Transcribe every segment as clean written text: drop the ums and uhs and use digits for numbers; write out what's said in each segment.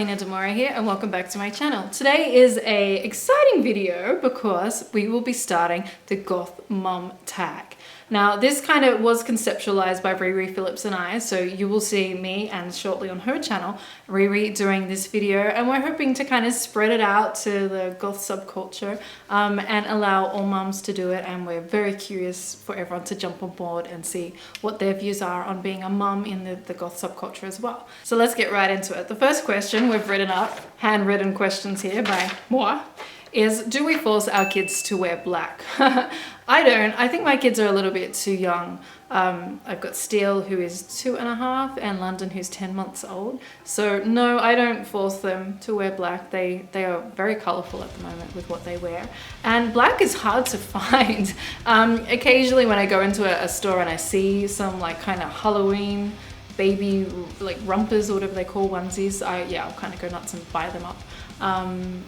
Avelina De Moray here and welcome back to my channel. Today is a exciting video because we will be starting the Goth Mum Tag. Now this kind of was conceptualized by ReeRee Phillips and I, so you will see me and shortly on her channel ReeRee doing this video, and we're hoping to kind of spread it out to the goth subculture and allow all mums to do it, and we're very curious for everyone to jump on board and see what their views are on being a mum in the goth subculture as well. So let's get right into it. The first question we've written up, handwritten questions here by moi, is do we force our kids to wear black? I don't. I think my kids are a little bit too young. I've got Steele, who is 2.5, and London, who's 10 months old. So no, I don't force them to wear black. They are very colourful at the moment with what they wear. And black is hard to find. Occasionally when I go into a store and I see some like kind of Halloween baby like rompers or whatever they call onesies, I'll kind of go nuts and buy them up.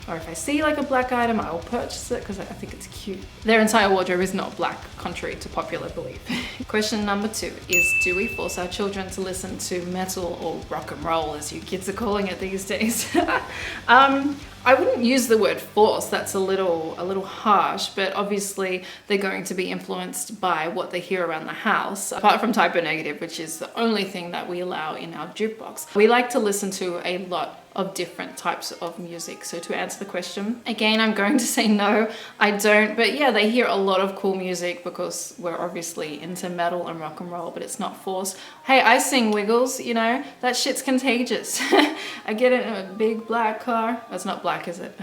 Or if I see like a black item, I'll purchase it because I think it's cute. Their entire wardrobe is not black, contrary to popular belief. Question number 2 is, do we force our children to listen to metal or rock and roll, as you kids are calling it these days? I wouldn't use the word force, that's a little harsh, but obviously they're going to be influenced by what they hear around the house. Apart from Typo Negative, which is the only thing that we allow in our jukebox, we like to listen to a lot of different types of music. So to answer the question, again, I'm going to say no, I don't. But yeah, they hear a lot of cool music because we're obviously into metal and rock and roll, but it's not forced. Hey, I sing Wiggles, you know, that shit's contagious. I get in a big black car. That's not black, is it?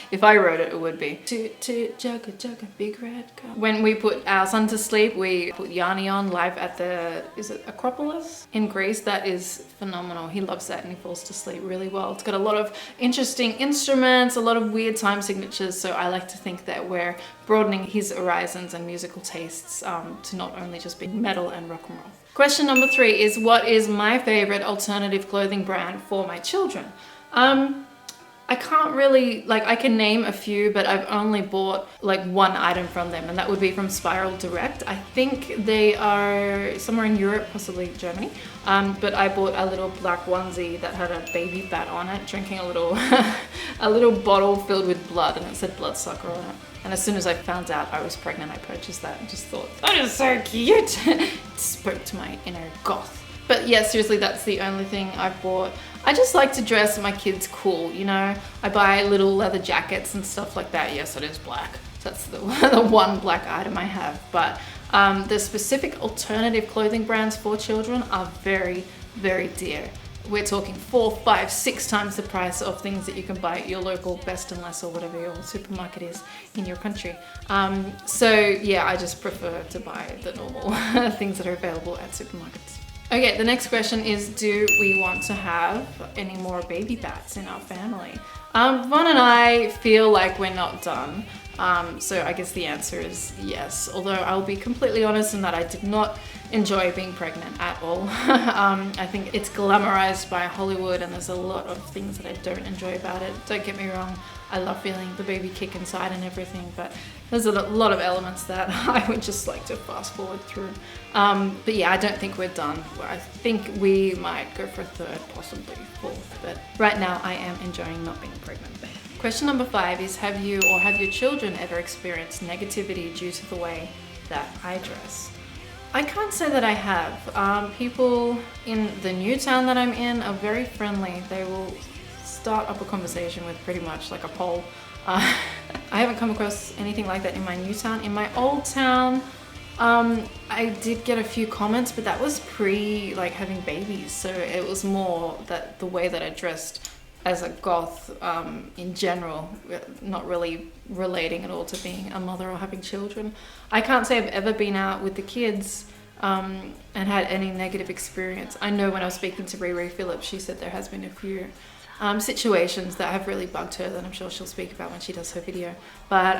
If I wrote it, it would be. Toot toot jugga jugga big red car. When we put our son to sleep, we put Yanni on live at the, is it Acropolis in Greece? That is phenomenal. He loves that and he falls to sleep really well. It's got a lot of interesting instruments, a lot of weird time signatures, so I like to think that we're broadening his horizons and musical tastes to not only just be metal and rock and roll. Question number 3 is, what is my favorite alternative clothing brand for my children? I can't really, like, I can name a few, but I've only bought like one item from them, and that would be from Spiral Direct. I think they are somewhere in Europe, possibly Germany. But I bought a little black onesie that had a baby bat on it, drinking a little a little bottle filled with blood, and it said bloodsucker on it. And as soon as I found out I was pregnant, I purchased that and just thought, that is so cute. It spoke to my inner goth. But yeah, seriously, that's the only thing I've bought. I just like to dress my kids cool, you know? I buy little leather jackets and stuff like that. Yes, it is black. That's the one black item I have. But the specific alternative clothing brands for children are very, very dear. We're talking 4, 5, 6 times the price of things that you can buy at your local Best and Less or whatever your supermarket is in your country. So yeah, I just prefer to buy the normal things that are available at supermarkets. Okay, the next question is, do we want to have any more baby bats in our family? Vaughn and I feel like we're not done. So I guess the answer is yes, although I'll be completely honest in that I did not enjoy being pregnant at all. I think it's glamorized by Hollywood, and there's a lot of things that I don't enjoy about it. Don't get me wrong, I love feeling the baby kick inside and everything, but there's a lot of elements that I would just like to fast forward through. But yeah, I don't think we're done. I think we might go for a 3rd, possibly 4th, but right now I am enjoying not being pregnant. Question number 5 is, have you or have your children ever experienced negativity due to the way that I dress? I can't say that I have. People in the new town that I'm in are very friendly. They will start up a conversation with pretty much like a poll. I haven't come across anything like that in my new town. In my old town, I did get a few comments, but that was pre like having babies, so it was more that the way that I dressed as a goth in general, not really relating at all to being a mother or having children. I can't say I've ever been out with the kids and had any negative experience. I know when I was speaking to ReeRee Phillips, she said there has been a few situations that have really bugged her that I'm sure she'll speak about when she does her video. But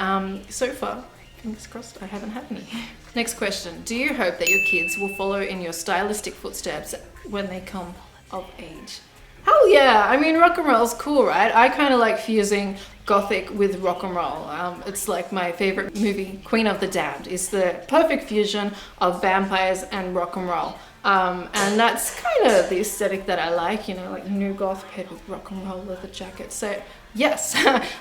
so far, fingers crossed, I haven't had any. Next question, do you hope that your kids will follow in your stylistic footsteps when they come of age? Hell yeah, I mean, rock and roll's cool, right? I kind of like fusing gothic with rock and roll. It's like my favorite movie, Queen of the Damned, is the perfect fusion of vampires and rock and roll. And that's kind of the aesthetic that I like, you know, like new goth kid with rock and roll leather jackets. So yes,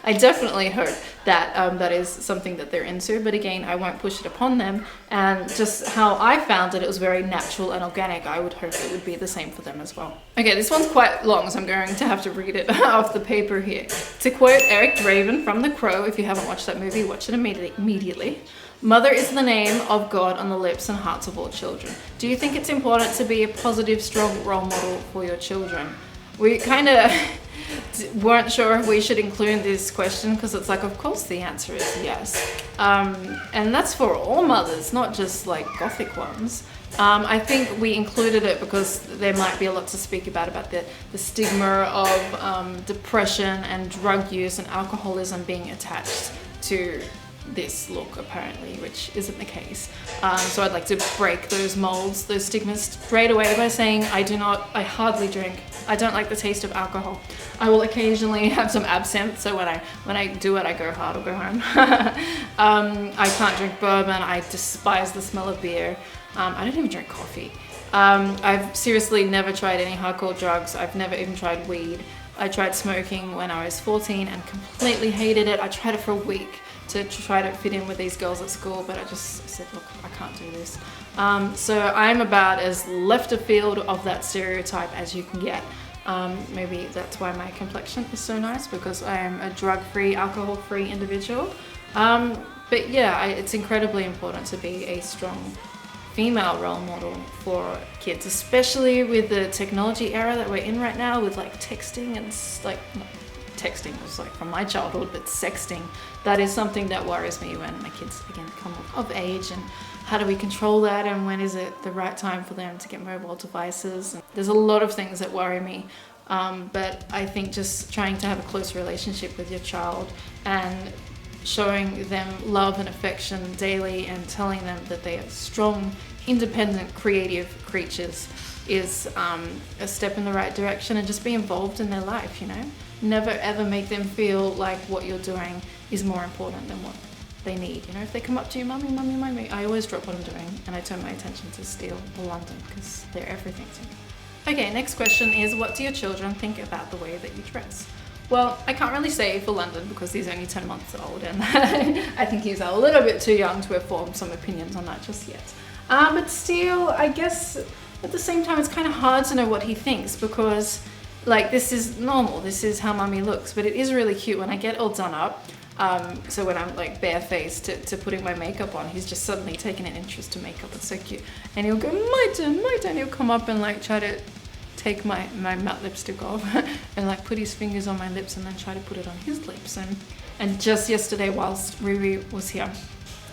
I definitely hope that that is something that they're into, but again, I won't push it upon them. And just how I found it, it was very natural and organic. I would hope it would be the same for them as well. Okay, this one's quite long, so I'm going to have to read it off the paper here. To quote Eric Draven from The Crow, if you haven't watched that movie, watch it immediately. Mother is the name of God on the lips and hearts of all children. Do you think it's important to be a positive, strong role model for your children? We kind of weren't sure if we should include this question because it's like, of course the answer is yes. And that's for all mothers, not just like gothic ones. I think we included it because there might be a lot to speak about the stigma of depression and drug use and alcoholism being attached to this look, apparently, which isn't the case. So I'd like to break those molds, those stigmas straight away by saying I hardly drink. I don't like the taste of alcohol. I will occasionally have some absinthe, so when I do it, I go hard or go home. I can't drink bourbon. I despise the smell of beer. I don't even drink coffee. I've seriously never tried any hardcore drugs. I've never even tried weed. I tried smoking when I was 14 and completely hated it. I tried it for a week to try to fit in with these girls at school, but I just said, look, I can't do this. So I'm about as left of field of that stereotype as you can get. Maybe that's why my complexion is so nice, because I am a drug-free, alcohol-free individual. But yeah, it's incredibly important to be a strong female role model for kids, especially with the technology era that we're in right now, with like texting and like, texting was like from my childhood, but sexting, that is something that worries me when my kids again come of age, and how do we control that, and when is it the right time for them to get mobile devices. And there's a lot of things that worry me, but I think just trying to have a close relationship with your child and showing them love and affection daily and telling them that they are strong, independent, creative creatures is a step in the right direction, and just be involved in their life, you know. Never ever make them feel like what you're doing is more important than what they need. You know, if they come up to you, mummy, mummy, mummy, I always drop what I'm doing and I turn my attention to Steel or London, because they're everything to me. Okay, next question is, what do your children think about the way that you dress? Well, I can't really say for London because he's only 10 months old, and I think he's a little bit too young to have formed some opinions on that just yet. But still, I guess at the same time, it's kind of hard to know what he thinks, because like, this is normal, this is how mummy looks, but it is really cute when I get all done up. So when I'm like barefaced to putting my makeup on, he's just suddenly taken an interest to makeup. It's so cute. And he'll go, my turn, my turn. He'll come up and like try to take my matte lipstick off and like put his fingers on my lips and then try to put it on his lips. And just yesterday, whilst ReeRee was here,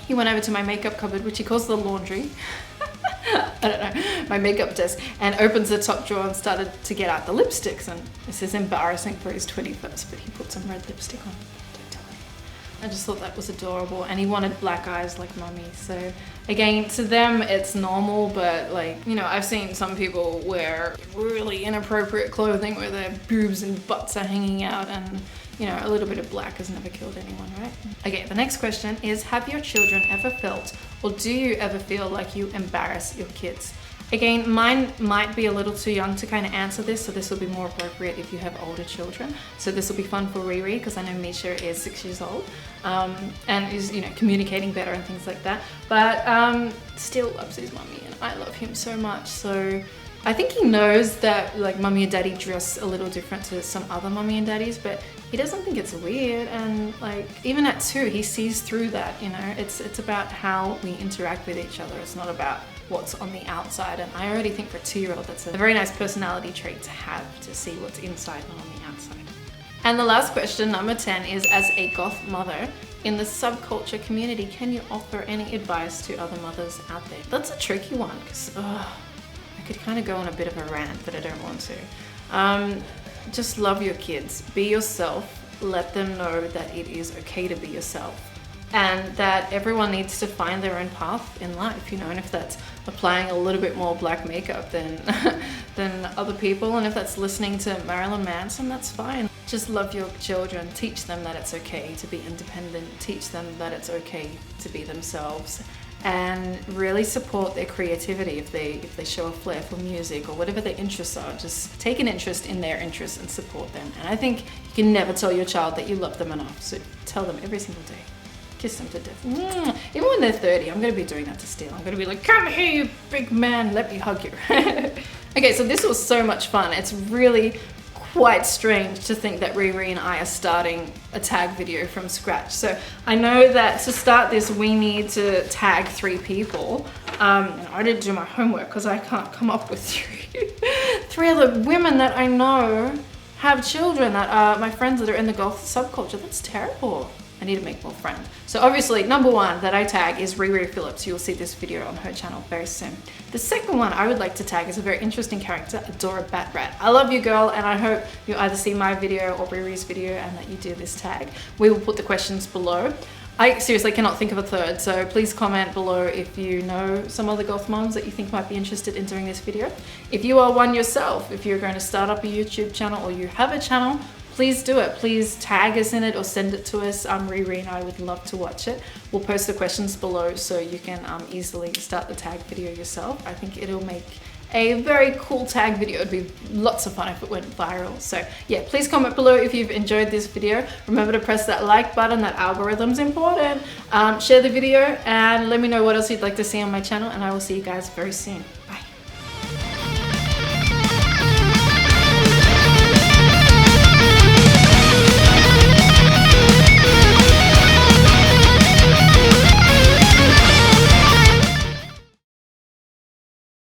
he went over to my makeup cupboard, which he calls the laundry. I don't know, my makeup desk, and opens the top drawer and started to get out the lipsticks. And this is embarrassing for his 21st, but he put some red lipstick on. Don't tell anyone. I just thought that was adorable, and he wanted black eyes like mummy. So again, to them it's normal, but like, you know, I've seen some people wear really inappropriate clothing where their boobs and butts are hanging out, and you know, a little bit of black has never killed anyone, right? Okay, the next question is, have your children ever felt, or do you ever feel like you embarrass your kids? Again, mine might be a little too young to kind of answer this, so this will be more appropriate if you have older children. So this will be fun for ReeRee, because I know Misha is 6 years old, and is, you know, communicating better and things like that, but still loves his mummy, and I love him so much. So I think he knows that like mummy and daddy dress a little different to some other mummy and daddies, but he doesn't think it's weird. And like, even at 2, he sees through that, you know. It's about how we interact with each other. It's not about what's on the outside. And I already think for a 2-year-old, that's a very nice personality trait to have, to see what's inside and on the outside. And the last question, number 10, is, as a goth mother in the subculture community, can you offer any advice to other mothers out there? That's a tricky one, because I could kind of go on a bit of a rant, but I don't want to. Just love your kids. Be yourself. Let them know that it is okay to be yourself, and that everyone needs to find their own path in life, you know. And if that's applying a little bit more black makeup than other people, and if that's listening to Marilyn Manson, that's fine. Just love your children. Teach them that it's okay to be independent. Teach them that it's okay to be themselves. and really support their creativity. If they show a flair for music or whatever their interests are, just take an interest in their interests and support them. And I think you can never tell your child that you love them enough, so tell them every single day. Kiss them to death. Even when they're 30, I'm going to be doing that to Steele. I'm going to be like, come here, you big man, let me hug you. Okay, so this was so much fun. It's really quite strange to think that ReeRee and I are starting a tag video from scratch. So I know that to start this, we need to tag 3 people. And I didn't do my homework because I can't come up with 3 other women that I know have children that are my friends that are in the goth subculture. That's terrible. I need to make more friends. So obviously, number 1 that I tag is ReeRee Phillips. You'll see this video on her channel very soon. The second one I would like to tag is a very interesting character, Adora Batrat. I love you, girl, and I hope you either see my video or ReeRee's video and that you do this tag. We will put the questions below. I seriously cannot think of a third, so please comment below if you know some other goth moms that you think might be interested in doing this video. If you are one yourself, if you're going to start up a YouTube channel or you have a channel, please do it. Please tag us in it or send it to us. ReeRee and I would love to watch it. We'll post the questions below so you can easily start the tag video yourself. I think it'll make a very cool tag video. It'd be lots of fun if it went viral. So yeah, please comment below if you've enjoyed this video. Remember to press that like button, that algorithm's important. Share the video and let me know what else you'd like to see on my channel, and I will see you guys very soon.